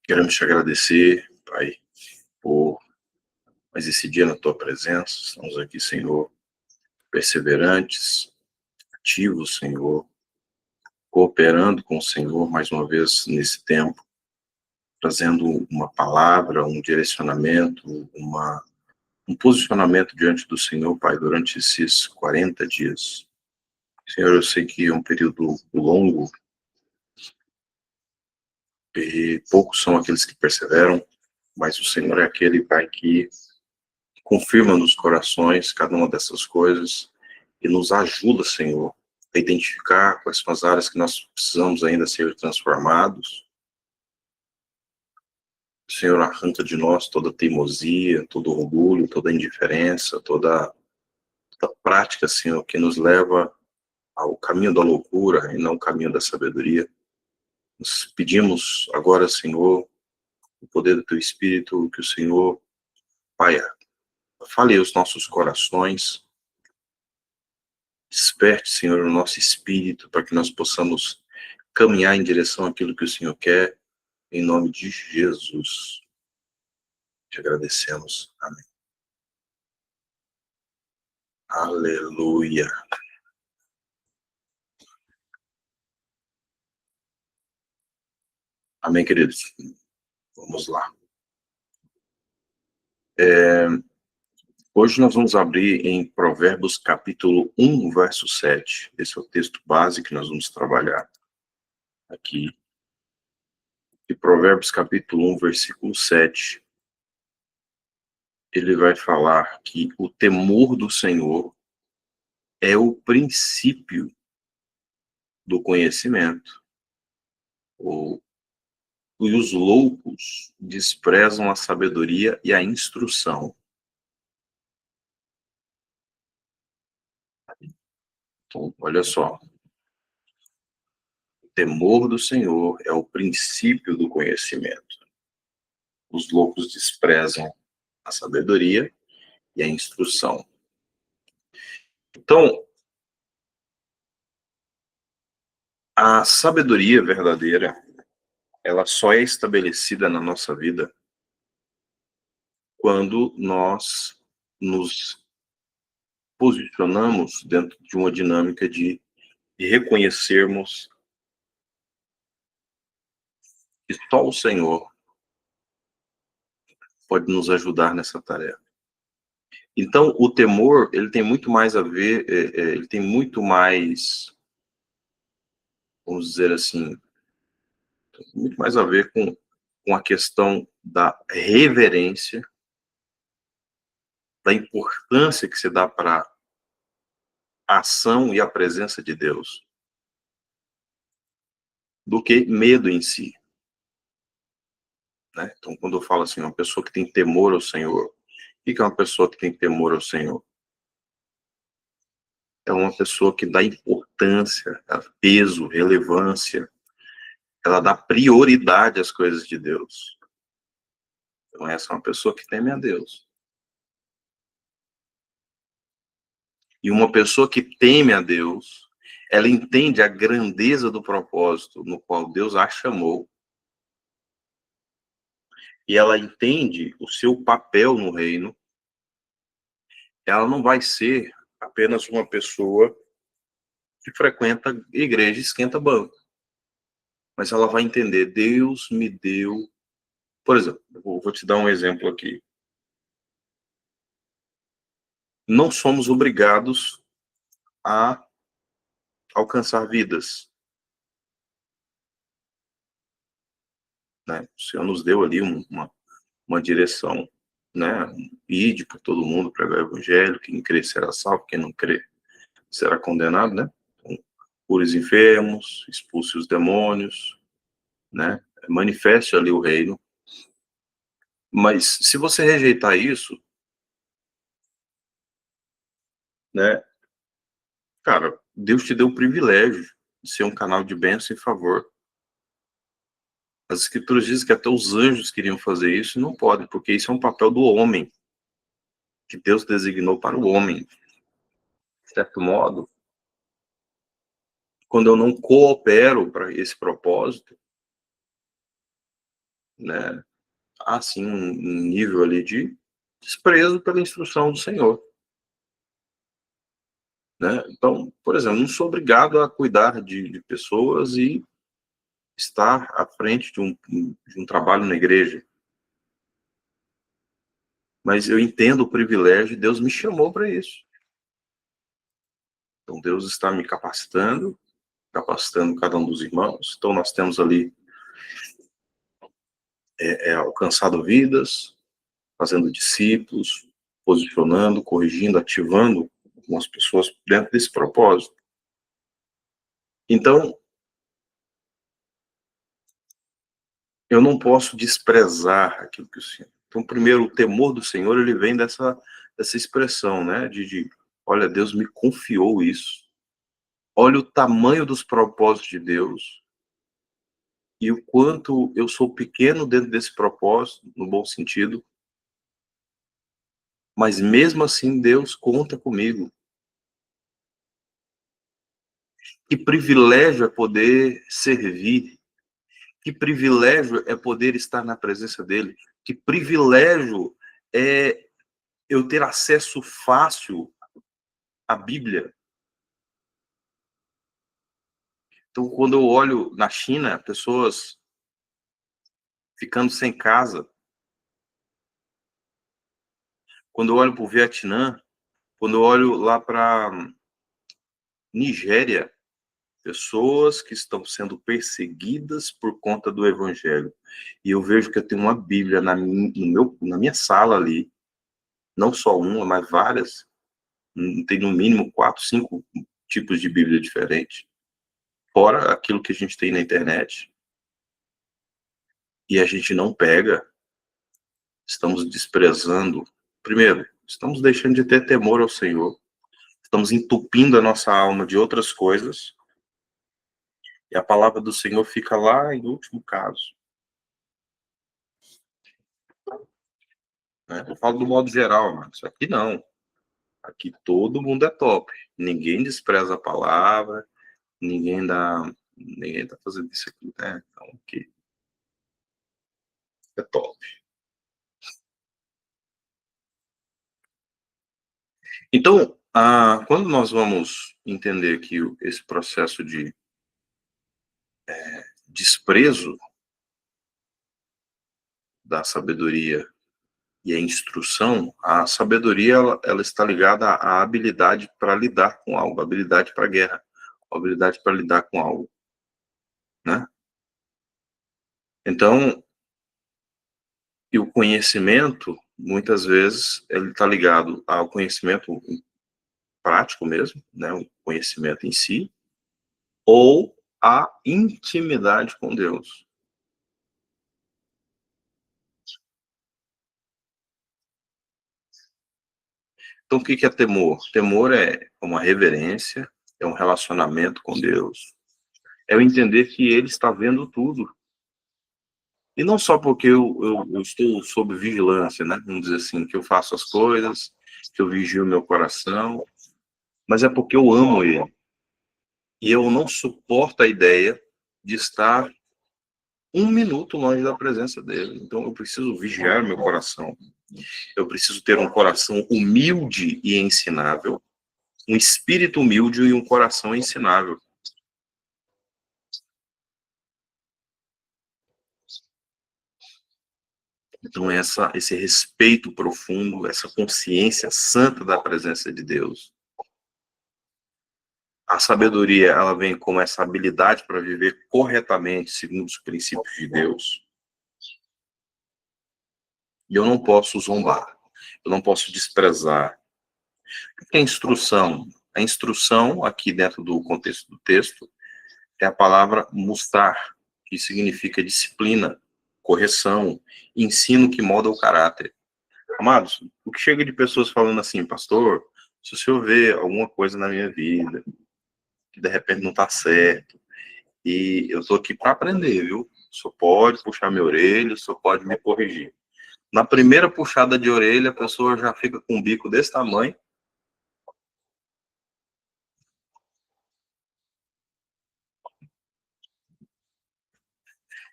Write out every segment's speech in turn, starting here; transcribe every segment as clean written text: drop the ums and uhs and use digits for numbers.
Queremos te agradecer, Pai, por mais esse dia na tua presença. Estamos aqui, Senhor, perseverantes, ativos, Senhor, cooperando com o Senhor mais uma vez nesse tempo, trazendo uma palavra, um direcionamento, um posicionamento diante do Senhor, Pai, durante esses 40 dias. Senhor, eu sei que é um período longo e poucos são aqueles que perseveram, mas o Senhor é aquele, Pai, que confirma nos corações cada uma dessas coisas e nos ajuda, Senhor, a identificar quais são as áreas que nós precisamos ainda ser transformados. O Senhor arranca de nós toda teimosia, todo orgulho, toda indiferença, toda prática, Senhor, que nos leva ao caminho da loucura e não ao caminho da sabedoria. Nós pedimos agora, Senhor, o poder do Teu Espírito, que o Senhor, Pai, fale aos nossos corações, desperte, Senhor, o nosso espírito para que nós possamos caminhar em direção àquilo que o Senhor quer, em nome de Jesus. Te agradecemos. Amém. Aleluia. Amém, queridos. Vamos lá. Hoje nós vamos abrir em Provérbios capítulo 1, verso 7. Esse é o texto base que nós vamos trabalhar aqui. E Provérbios capítulo 1, versículo 7. Ele vai falar que o temor do Senhor é o princípio do conhecimento. E os loucos desprezam a sabedoria e a instrução. Então, olha só. O temor do Senhor é o princípio do conhecimento. Os loucos desprezam a sabedoria e a instrução. Então, a sabedoria verdadeira, ela só é estabelecida na nossa vida quando nós nos posicionamos dentro de uma dinâmica de reconhecermos que só o Senhor pode nos ajudar nessa tarefa. Então, o temor, ele tem muito mais a ver, ele tem muito mais, vamos dizer assim, muito mais a ver com a questão da reverência, da importância que se dá para a ação e a presença de Deus, do que medo em si. Né? Então, quando eu falo assim, uma pessoa que tem temor ao Senhor, o que é uma pessoa que tem temor ao Senhor? É uma pessoa que dá importância, peso, relevância, ela dá prioridade às coisas de Deus. Então, essa é uma pessoa que teme a Deus. E uma pessoa que teme a Deus, ela entende a grandeza do propósito no qual Deus a chamou. E ela entende o seu papel no reino. Ela não vai ser apenas uma pessoa que frequenta igreja e esquenta banco. Mas ela vai entender, Deus me deu... Por exemplo, vou te dar um exemplo aqui. Não somos obrigados a alcançar vidas. Né? O Senhor nos deu ali uma direção, né? Ide por todo mundo, pregar o evangelho, quem crer será salvo, quem não crer será condenado, né? Então, cure os enfermos, expulse os demônios, né? Manifeste ali o reino. Mas se você rejeitar isso, né? Cara, Deus te deu o privilégio de ser um canal de bênção e favor. As escrituras dizem que até os anjos queriam fazer isso e não podem, porque isso é um papel do homem, que Deus designou para o homem. De certo modo, quando eu não coopero para esse propósito, né? Há sim um nível ali de desprezo pela instrução do Senhor, né? Então, por exemplo, não sou obrigado a cuidar de pessoas e estar à frente de um trabalho na igreja, mas eu entendo o privilégio, Deus me chamou para isso. Então, Deus está me capacitando cada um dos irmãos. Então, nós temos ali alcançado vidas, fazendo discípulos, posicionando, corrigindo, ativando algumas pessoas dentro desse propósito. Então, eu não posso desprezar aquilo que o Senhor... Então, primeiro, o temor do Senhor, ele vem dessa expressão, né? Olha, Deus me confiou isso. Olha o tamanho dos propósitos de Deus e o quanto eu sou pequeno dentro desse propósito, no bom sentido, mas mesmo assim Deus conta comigo. Que privilégio é poder servir, que privilégio é poder estar na presença dele, que privilégio é eu ter acesso fácil à Bíblia. Então, quando eu olho na China, pessoas ficando sem casa, quando eu olho para o Vietnã, quando eu olho lá para Nigéria, pessoas que estão sendo perseguidas por conta do evangelho. E eu vejo que eu tenho uma Bíblia na minha sala ali, não só uma, mas várias. Tem no mínimo 4, 5 tipos de Bíblia diferentes. Fora aquilo que a gente tem na internet. E a gente não pega, estamos desprezando. Primeiro, estamos deixando de ter temor ao Senhor. Estamos entupindo a nossa alma de outras coisas. E a palavra do Senhor fica lá em último caso. Né? Eu falo do modo geral, mas aqui não. Aqui todo mundo é top. Ninguém despreza a palavra, ninguém tá fazendo isso aqui, né? Então, aqui é top. Então, quando nós vamos entender que esse processo de desprezo da sabedoria e a instrução, a sabedoria ela está ligada à habilidade para lidar com algo, habilidade para guerra, habilidade para lidar com algo, né? Então, e o conhecimento, muitas vezes, ele está ligado ao conhecimento prático mesmo, né? O conhecimento em si, ou à intimidade com Deus. Então, o que é temor? Temor é uma reverência, é um relacionamento com Deus, é o entender que Ele está vendo tudo. E não só porque eu estou sob vigilância, né? Vamos dizer assim, que eu faço as coisas, que eu vigio o meu coração, mas é porque eu amo Ele. E eu não suporto a ideia de estar um minuto longe da presença dele. Então eu preciso vigiar meu coração. Eu preciso ter um coração humilde e ensinável, um espírito humilde e um coração ensinável. Então esse respeito profundo, essa consciência santa da presença de Deus. A sabedoria, ela vem como essa habilidade para viver corretamente segundo os princípios de Deus. E eu não posso zombar, eu não posso desprezar. O que é instrução? A instrução, aqui dentro do contexto do texto, é a palavra mustar, que significa disciplina, correção, ensino que molda o caráter. Amados, o que chega de pessoas falando assim, pastor, se o senhor vê alguma coisa na minha vida, que de repente não está certo, e eu estou aqui para aprender, viu? O senhor pode puxar minha orelha, o senhor pode me corrigir. Na primeira puxada de orelha, a pessoa já fica com um bico desse tamanho.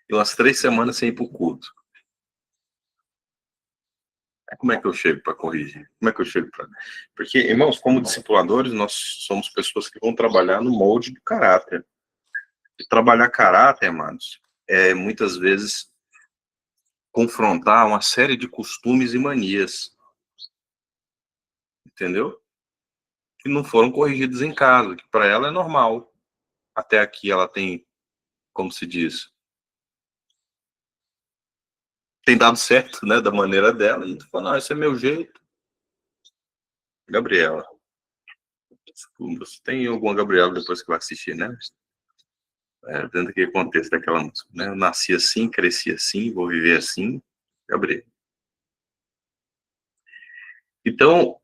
E umas 3 semanas sem ir para o culto. Como é que eu chego para corrigir? Como é que eu chego para... Porque, irmãos, como discipuladores, nós somos pessoas que vão trabalhar no molde do caráter. E trabalhar caráter, amados, é muitas vezes confrontar uma série de costumes e manias, entendeu? Que não foram corrigidos em casa, que para ela é normal. Até aqui ela tem, como se diz, tem dado certo, né, da maneira dela, e tu fala, não, esse é meu jeito. Gabriela. Você tem alguma Gabriela depois que vai assistir, né? Dentro daquele contexto daquela música, né? Eu nasci assim, cresci assim, vou viver assim, Gabriela. Então,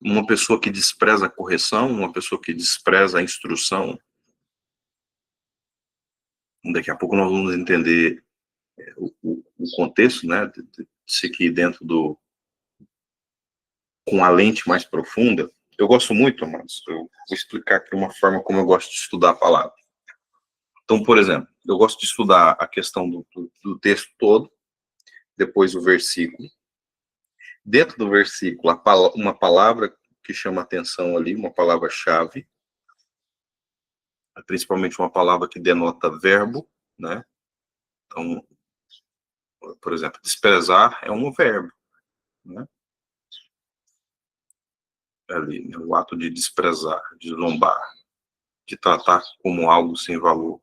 uma pessoa que despreza a correção, uma pessoa que despreza a instrução, daqui a pouco nós vamos entender o contexto, né? De seguir dentro do... com a lente mais profunda. Eu gosto muito, mas eu vou explicar aqui uma forma como eu gosto de estudar a palavra. Então, por exemplo, eu gosto de estudar a questão do texto todo, depois o versículo. Dentro do versículo, uma palavra que chama atenção ali, uma palavra-chave, principalmente uma palavra que denota verbo, né? Então, por exemplo, desprezar é um verbo, né? Ali, né? O ato de desprezar, de zombar, de tratar como algo sem valor.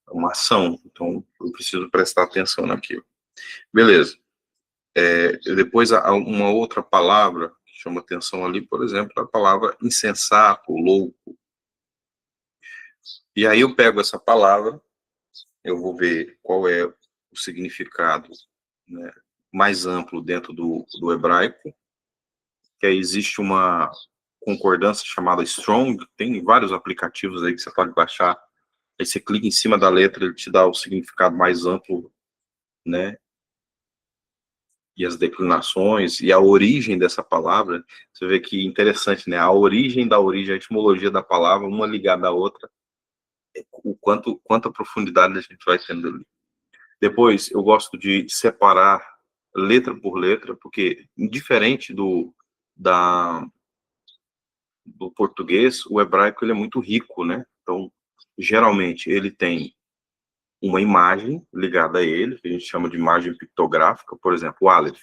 É uma ação, então eu preciso prestar atenção naquilo. Beleza. Depois, há uma outra palavra que chama atenção ali, por exemplo, a palavra insensato, louco. E aí eu pego essa palavra, eu vou ver qual é o significado, né, mais amplo dentro do hebraico, que aí existe uma concordância chamada Strong, tem vários aplicativos aí que você pode baixar, aí você clica em cima da letra, ele te dá o significado mais amplo, né, e as declinações, e a origem dessa palavra, você vê que interessante, né, a origem da origem, a etimologia da palavra, uma ligada à outra, quanta profundidade a gente vai tendo ali. Depois, eu gosto de separar letra por letra, porque, diferente do português, o hebraico ele é muito rico, né? Então, geralmente, ele tem uma imagem ligada a ele, que a gente chama de imagem pictográfica, por exemplo, o Aleph.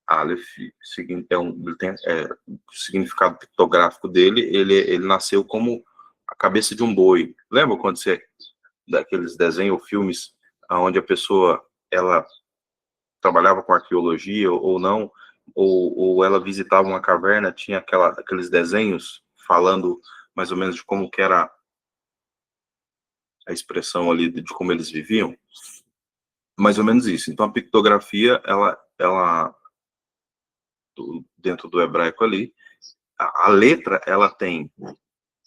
Aleph ele tem o significado pictográfico dele, ele nasceu como a cabeça de um boi. Lembra quando você, daqueles desenhos ou filmes, onde a pessoa, ela trabalhava com arqueologia ou não, ou ela visitava uma caverna, tinha aqueles desenhos falando mais ou menos de como que era a expressão ali de como eles viviam, mais ou menos isso. Então a pictografia, ela dentro do hebraico ali, a letra, ela tem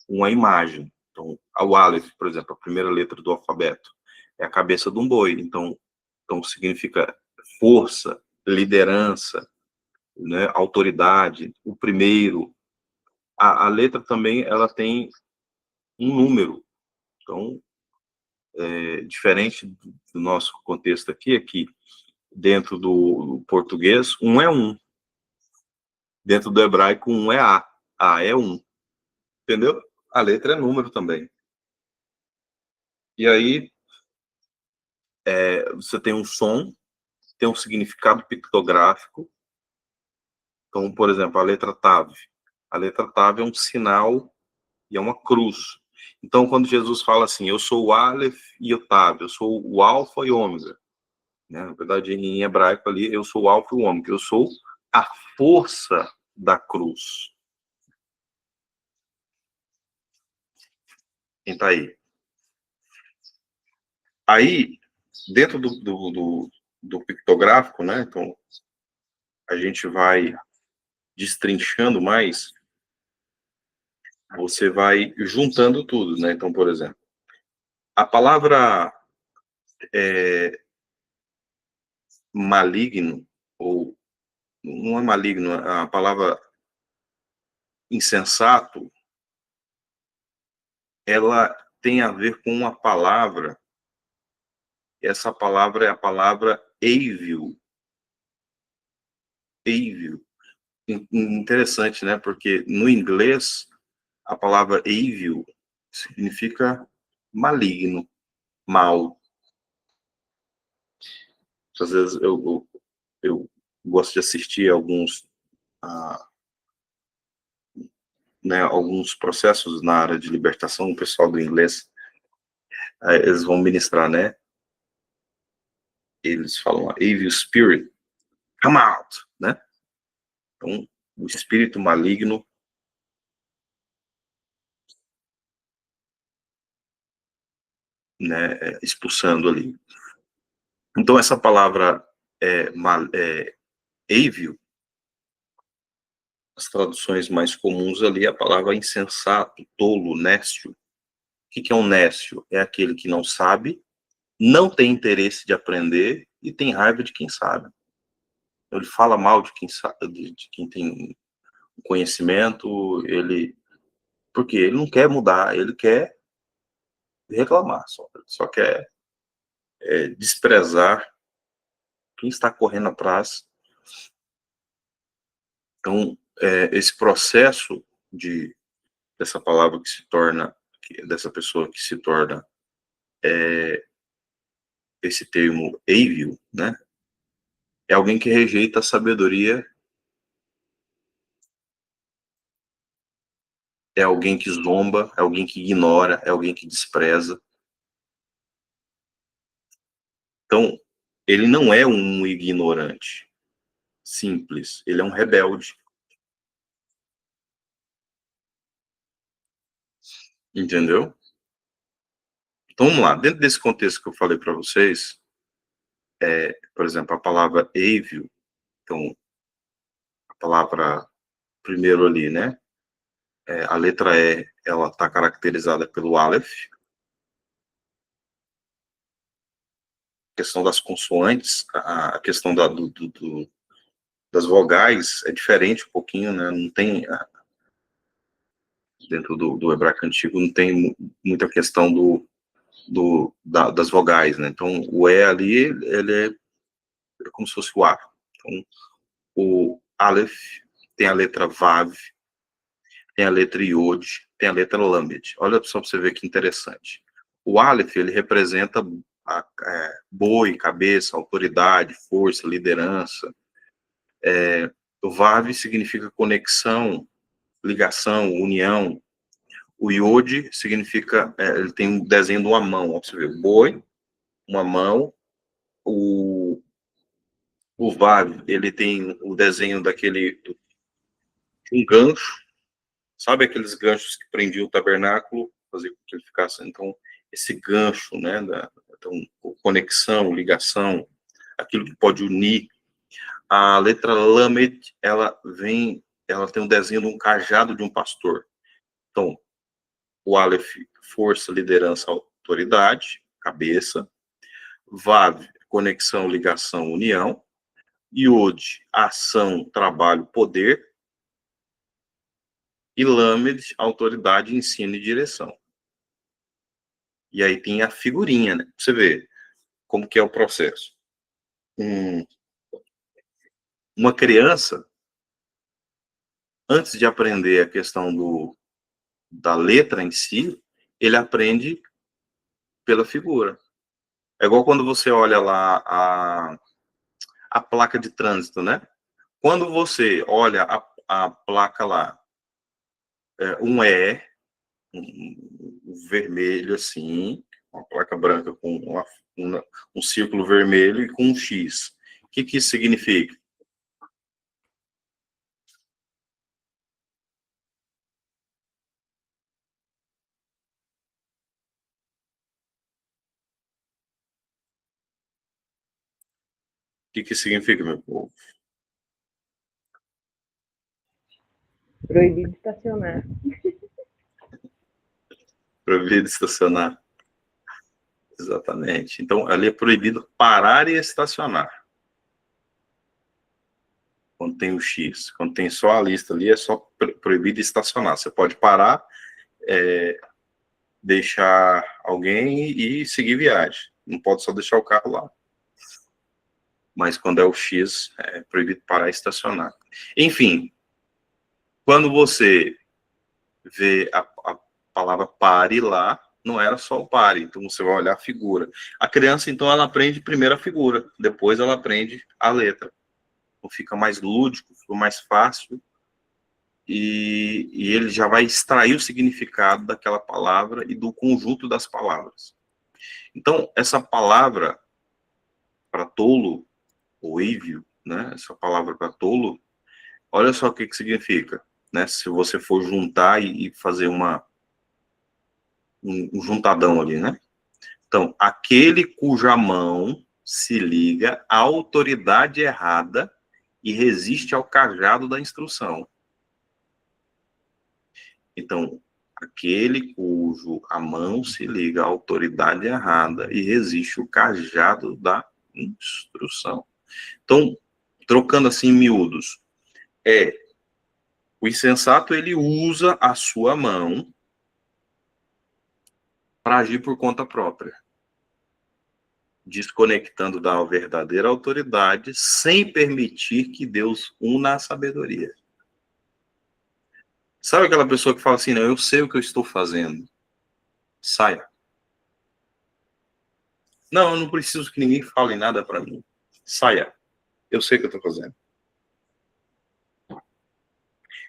uma imagem. Então, o Aleph, por exemplo, a primeira letra do alfabeto, é a cabeça de um boi. Então significa força, liderança, né, autoridade, o primeiro. A letra também, ela tem um número. Então, diferente do nosso contexto aqui, dentro do português, um é um. Dentro do hebraico, um é A. A é um. Entendeu? A letra é número também. E aí, você tem um som, tem um significado pictográfico. Então, por exemplo, a letra Tav. A letra Tav é um sinal e é uma cruz. Então, quando Jesus fala assim, eu sou o Aleph e o Tav, eu sou o Alfa e o Ômega, né? Na verdade, em hebraico ali, eu sou o Alfa e o Ômega, eu sou a força da cruz. Quem tá aí? Aí, dentro do pictográfico, né? Então, a gente vai destrinchando mais, você vai juntando tudo, né? Então, por exemplo, a palavra maligno, ou não é maligno, a palavra insensato, ela tem a ver com uma palavra, essa palavra é a palavra eivil. evil. Interessante, né? Porque no inglês, a palavra evil significa maligno, mal. Às vezes eu gosto de assistir alguns processos na área de libertação, o pessoal do inglês, eles vão ministrar, né? Eles falam, evil spirit, come out, né? Então, o espírito maligno, né, expulsando ali. Então, essa palavra evil, as traduções mais comuns ali, a palavra insensato, tolo, nécio. O que é um nécio? É aquele que não sabe, não tem interesse de aprender e tem raiva de quem sabe. Ele fala mal de quem sabe, de quem tem conhecimento, porque ele não quer mudar, ele quer reclamar, só quer desprezar quem está correndo atrás. Então, esse processo dessa palavra que se torna, dessa pessoa que se torna esse termo evil, né? É alguém que rejeita a sabedoria, é alguém que zomba, é alguém que ignora, é alguém que despreza. Então, ele não é um ignorante simples, ele é um rebelde. Entendeu? Então, vamos lá. Dentro desse contexto que eu falei para vocês, por exemplo, a palavra evil, então, a palavra primeiro ali, né? A letra E, ela está caracterizada pelo Aleph. A questão das consoantes, a questão das vogais é diferente um pouquinho, né? Não tem, dentro do hebraico antigo, não tem muita questão das vogais, né? Então, o E ali, ele é como se fosse o A. Então, o Aleph tem a letra Vav, tem a letra Yod, tem a letra Lamed. Olha só para você ver que interessante. O Aleph, ele representa boi, cabeça, autoridade, força, liderança. O Vav significa conexão, ligação, união. O Yod significa, ele tem um desenho de uma mão. Ó, você vê, boi, uma mão. O Vav, ele tem o desenho um gancho. Sabe aqueles ganchos que prendiam o tabernáculo, fazer com que ele ficasse, então, esse gancho, né, então, conexão, ligação, aquilo que pode unir. A letra Lamed, ela tem um desenho de um cajado de um pastor. Então, o Aleph, força, liderança, autoridade, cabeça. Vav, conexão, ligação, união. Yod, ação, trabalho, poder. E Lamed, autoridade, ensino e direção. E aí tem a figurinha, né? Pra você ver como que é o processo. Uma criança, antes de aprender a questão da letra em si, ele aprende pela figura. É igual quando você olha lá a placa de trânsito, né? Quando você olha a placa lá, um vermelho assim, uma placa branca com um círculo vermelho e com um X. O que isso significa? O que significa, meu povo? Proibido estacionar. Proibido estacionar. Exatamente. Então, ali é proibido parar e estacionar. Quando tem o X. Quando tem só a lista ali, é só proibido estacionar. Você pode parar, deixar alguém e seguir viagem. Não pode só deixar o carro lá. mas quando é o X, é proibido parar e estacionar. Enfim, quando você vê a palavra pare lá, não era só o pare, então você vai olhar a figura. A criança, então, ela aprende primeiro a figura, depois ela aprende a letra. Então fica mais lúdico, fica mais fácil, e ele já vai extrair o significado daquela palavra e do conjunto das palavras. Então, essa palavra para tolo, ou ívio, né? Essa palavra para tolo, olha só o que significa, né? Se você for juntar e fazer um juntadão ali, né? Então, aquele cuja mão se liga à autoridade errada e resiste ao cajado da instrução. Então, aquele cujo a mão se liga à autoridade errada e resiste ao cajado da instrução. Então, trocando assim em miúdos, o insensato, ele usa a sua mão para agir por conta própria, desconectando da verdadeira autoridade, sem permitir que Deus una a sabedoria. Sabe aquela pessoa que fala assim, não, eu sei o que eu estou fazendo. Saia. Não, eu não preciso que ninguém fale nada para mim. Saia. Eu sei o que eu estou fazendo.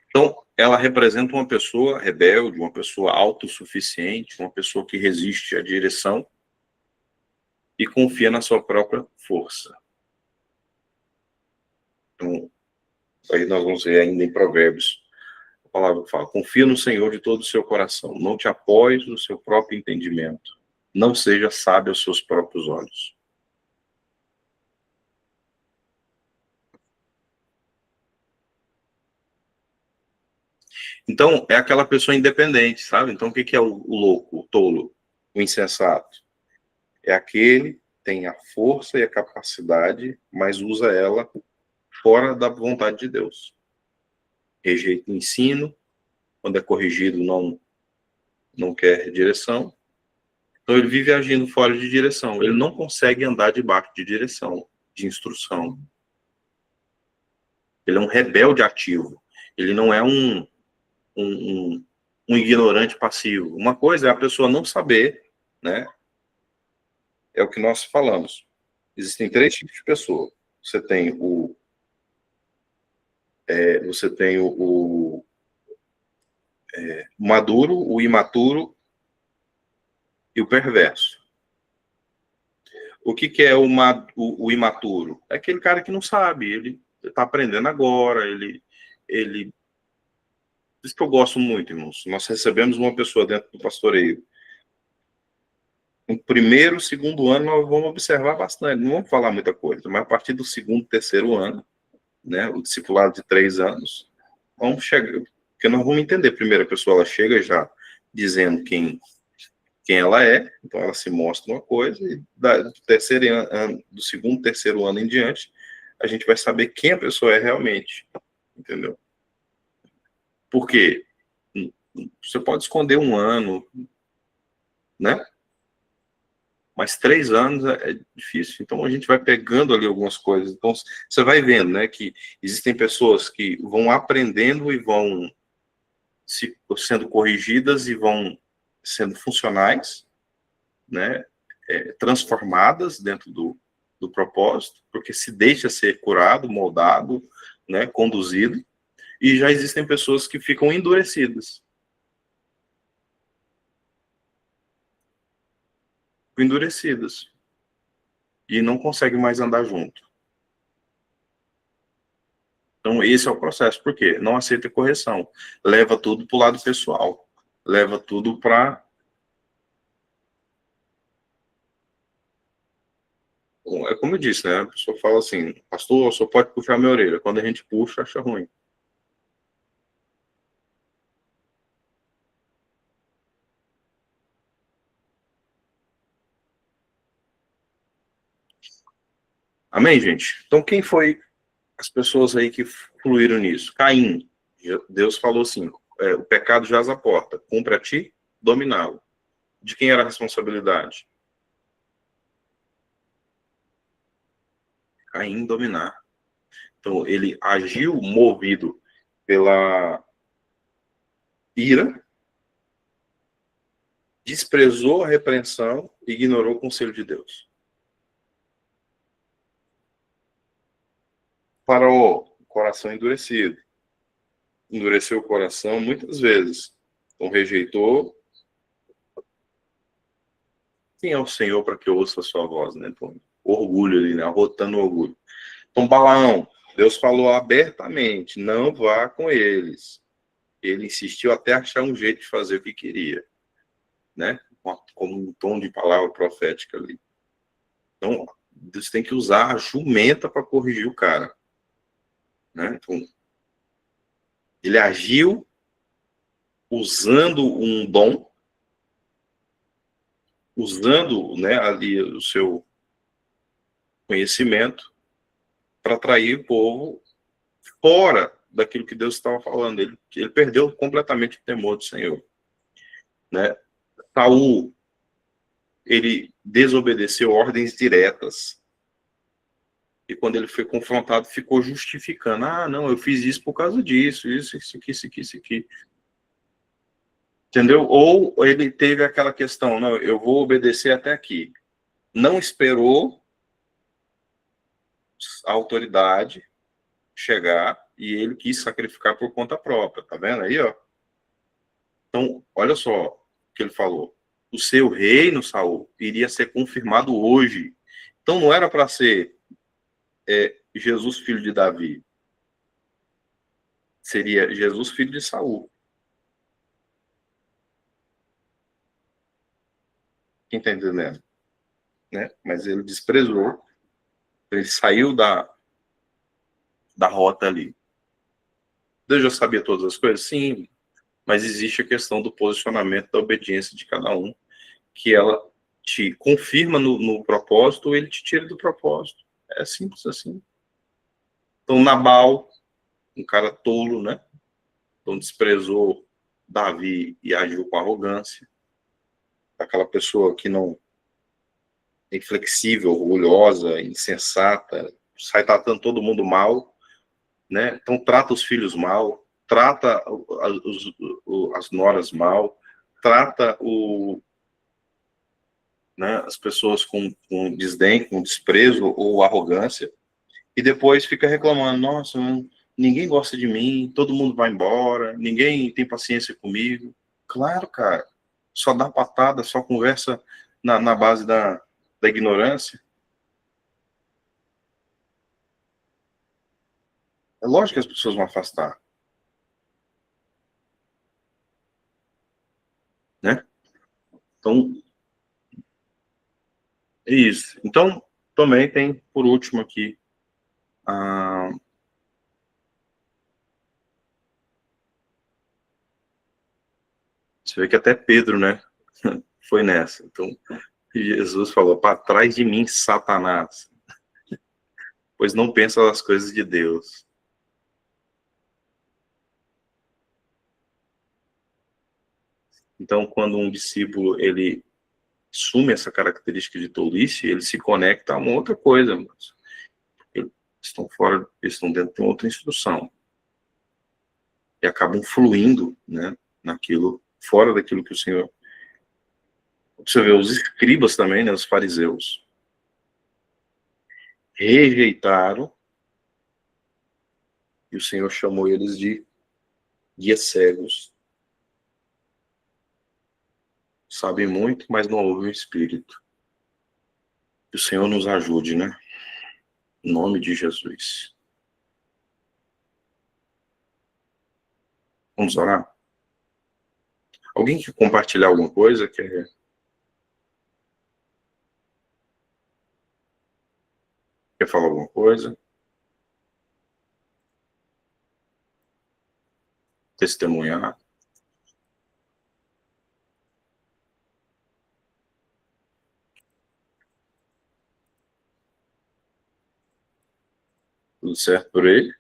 Então, ela representa uma pessoa rebelde, uma pessoa autossuficiente, uma pessoa que resiste à direção e confia na sua própria força. Então, aí nós vamos ver ainda em Provérbios, a palavra que fala, confia no Senhor de todo o seu coração, não te apoies no seu próprio entendimento, não seja sábio aos seus próprios olhos. Então, é aquela pessoa independente, sabe? Então, o que é o louco, o tolo, o insensato? É aquele que tem a força e a capacidade, mas usa ela fora da vontade de Deus. Rejeita o ensino, quando é corrigido não quer direção. Então ele vive agindo fora de direção. Ele não consegue andar debaixo de direção, de instrução. Ele é um rebelde ativo. Ele não é um ignorante passivo. Uma coisa é a pessoa não saber, né? É o que nós falamos. Existem três tipos de pessoa. Você tem o maduro, o imaturo e o perverso. O que é o imaturo? É aquele cara que não sabe, ele está aprendendo agora, ele... Isso que eu gosto muito, irmãos. Nós recebemos uma pessoa dentro do pastoreio. No primeiro, segundo ano, nós vamos observar bastante. Não vamos falar muita coisa, mas a partir do segundo, terceiro ano, né, o discipulado de 3 anos, vamos chegar... Porque nós vamos entender. Primeiro, a pessoa ela chega já dizendo quem ela é, então ela se mostra uma coisa, e do segundo, terceiro ano em diante, a gente vai saber quem a pessoa é realmente, entendeu? Por quê? Você pode esconder um ano, né? Mas 3 anos é difícil. Então a gente vai pegando ali algumas coisas. Então você vai vendo, né, que existem pessoas que vão aprendendo e vão sendo corrigidas e vão sendo funcionais, né, transformadas dentro do propósito, porque se deixa ser curado, moldado, né, conduzido, e já existem pessoas que ficam endurecidas. Endurecidas. E não conseguem mais andar junto. Então, esse é o processo. Por quê? Não aceita correção. Leva tudo para o lado pessoal. Leva tudo para... É como eu disse, né? A pessoa fala assim, pastor, só pode puxar minha orelha. Quando a gente puxa, acha ruim. Amém, gente? Então, quem foi as pessoas aí que fluíram nisso? Caim. Deus falou assim, o pecado jaz à porta. Cumpre a ti dominá-lo. De quem era a responsabilidade? Caim dominar. Então, ele agiu movido pela ira, desprezou a repreensão e ignorou o conselho de Deus. Para o coração endurecido. Endureceu o coração muitas vezes. Então, rejeitou. Quem é o Senhor para que eu ouça a sua voz, né? Então, orgulho ali, né? Arrotando o orgulho. Então, Balaão, Deus falou abertamente, não vá com eles. Ele insistiu até achar um jeito de fazer o que queria, né? Como um tom de palavra profética ali. Então, Deus tem que usar a jumenta para corrigir o cara, né? Então, ele agiu usando um dom, usando, né, ali o seu conhecimento para atrair o povo fora daquilo que Deus estava falando. Ele perdeu completamente o temor do Senhor, né? Saul, ele desobedeceu ordens diretas. E quando ele foi confrontado, ficou justificando. Ah, não, eu fiz isso por causa disso, isso aqui, isso aqui, isso aqui. Entendeu? Ou ele teve aquela questão, não, eu vou obedecer até aqui. Não esperou a autoridade chegar e ele quis sacrificar por conta própria. Tá vendo aí, ó? Então, olha só o que ele falou. O seu reino, Saul, iria ser confirmado hoje. Então, não era para ser Jesus, filho de Davi. Seria Jesus, filho de Saul. Quem está entendendo? Né? Mas ele desprezou. Ele saiu da rota ali. Deus já sabia todas as coisas? Sim. Mas existe a questão do posicionamento, da obediência de cada um, que ela te confirma no propósito ou ele te tira do propósito. É simples assim. Então, Nabal, um cara tolo, né? Então, desprezou Davi e agiu com arrogância. Aquela pessoa que não é inflexível, orgulhosa, insensata, sai tratando todo mundo mal, né? Então, trata os filhos mal, trata as noras mal, trata né, as pessoas com desdém, com desprezo ou arrogância, e depois fica reclamando, nossa, ninguém gosta de mim, todo mundo vai embora, ninguém tem paciência comigo. Claro, cara, só dá patada, só conversa na base da ignorância. É lógico que as pessoas vão afastar, né? Então, é isso. Então, também tem, por último aqui, a... você vê que até Pedro, né, foi nessa. Então, Jesus falou, para trás de mim, Satanás, pois não pensa nas coisas de Deus. Então, quando um discípulo, ele assume essa característica de tolice, ele se conecta a uma outra coisa. Mas eles estão fora, eles estão dentro de uma outra instrução. E acabam fluindo, né, naquilo, fora daquilo que o Senhor... Você vê os escribas também, né, os fariseus, rejeitaram, e o Senhor chamou eles de guias cegos. Sabem muito, mas não ouvem o Espírito. Que o Senhor nos ajude, né? Em nome de Jesus. Vamos orar? Alguém quer compartilhar alguma coisa? Quer falar alguma coisa? Testemunhar? Tudo certo por ele?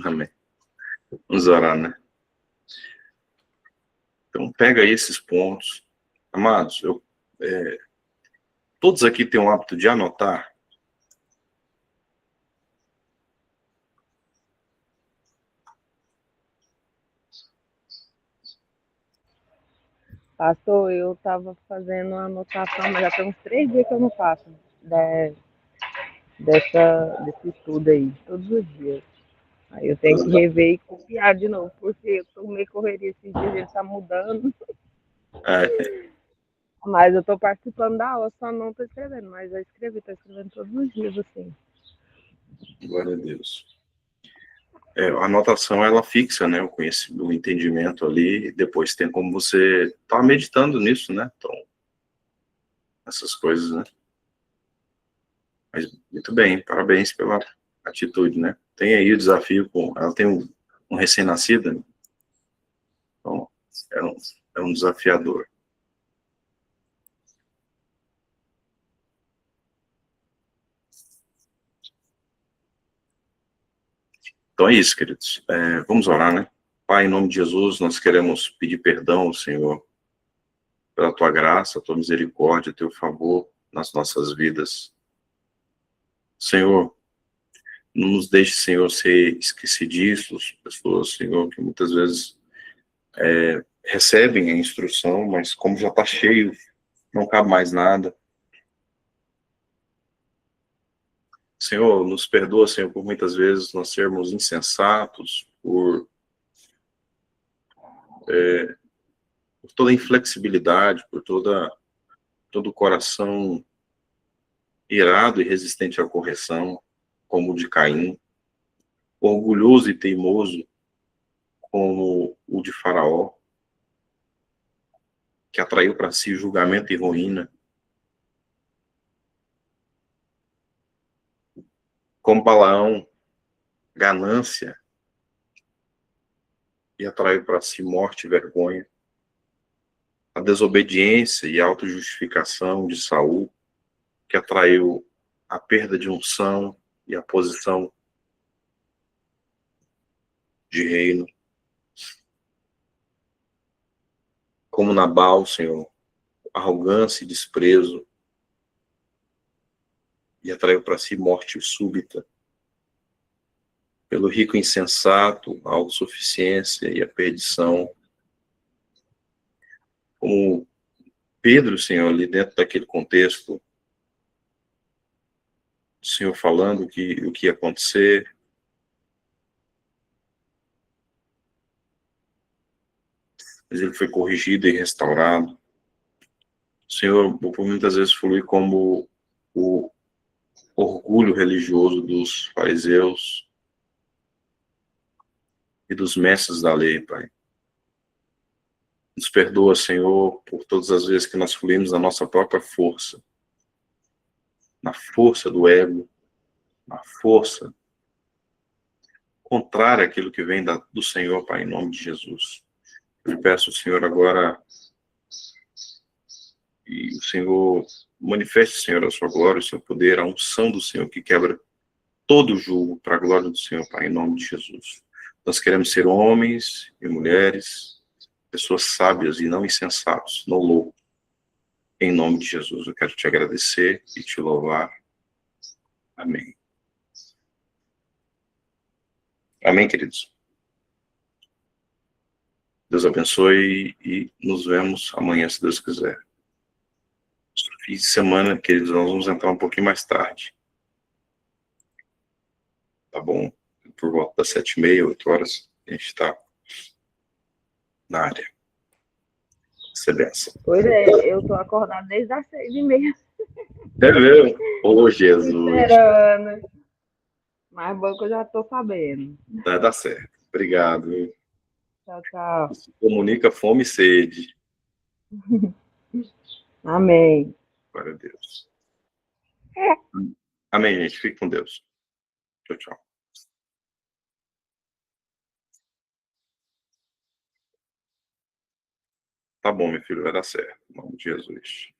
Amém. Vamos orar, né? Então, pega esses pontos. Amados, todos aqui têm o hábito de anotar. Pastor, eu estava fazendo uma anotação, mas já tem uns 3 dias que eu não faço desse estudo aí, todos os dias. Aí eu tenho que rever e copiar de novo, porque eu tô meio correria esses dias, ele tá mudando. É, Mas eu tô participando da aula, só não tô escrevendo, mas eu tô escrevendo todos os dias, assim. glória a Deus. A anotação, ela fixa, né, o conhecimento, o entendimento ali, e depois tem como você estar meditando nisso, né? Então, essas coisas, né? Mas, muito bem, parabéns pela atitude, né? Tem aí o desafio, ela tem um recém-nascido, né? Então, é um desafiador. Então é isso, queridos. Vamos orar, né? Pai, em nome de Jesus, nós queremos pedir perdão ao Senhor pela tua graça, tua misericórdia, teu favor nas nossas vidas. Senhor, não nos deixe, Senhor, ser esquecidos, pessoas, Senhor, que muitas vezes recebem a instrução, mas como já está cheio, não cabe mais nada. Senhor, nos perdoa, Senhor, por muitas vezes nós sermos insensatos, por toda a inflexibilidade, por todo o coração irado e resistente à correção, como o de Caim, orgulhoso e teimoso, como o de Faraó, que atraiu para si julgamento e ruína, como Balaão, ganância, e atraiu para si morte e vergonha, a desobediência e autojustificação de Saul, que atraiu a perda de unção e a posição de reino, como Nabal, Senhor, arrogância e desprezo, e atraiu para si morte súbita, pelo rico insensato, a autossuficiência e a perdição, como Pedro, Senhor, ali dentro daquele contexto, o Senhor falando o que ia acontecer, mas ele foi corrigido e restaurado. O Senhor, por muitas vezes, flui como o orgulho religioso dos fariseus e dos mestres da lei, Pai. Nos perdoa, Senhor, por todas as vezes que nós fluímos na nossa própria força, na força do ego, na força contrária àquilo que vem do Senhor, Pai, em nome de Jesus. Eu peço ao Senhor agora, e o Senhor manifeste, Senhor, a sua glória, o seu poder, a unção do Senhor que quebra todo o jugo para a glória do Senhor, Pai, em nome de Jesus. Nós queremos ser homens e mulheres, pessoas sábias e não insensatos, não loucos. Em nome de Jesus, eu quero te agradecer e te louvar. Amém. Amém, queridos. Deus abençoe e nos vemos amanhã, se Deus quiser. Fim de semana, queridos, nós vamos entrar um pouquinho mais tarde. Tá bom? Por volta das 7h30, 8h, a gente está na área. Excelência. Pois é, eu tô acordada desde as 6h30. É mesmo? Ô, Jesus. Esperando. Mas bom que eu já tô sabendo. Vai dar certo. Obrigado. Tchau, tchau. Se comunica fome e sede. Amém. Glória a Deus. Amém, gente. Fique com Deus. Tchau, tchau. Tá bom, meu filho. Vai dar certo. Em nome de Jesus.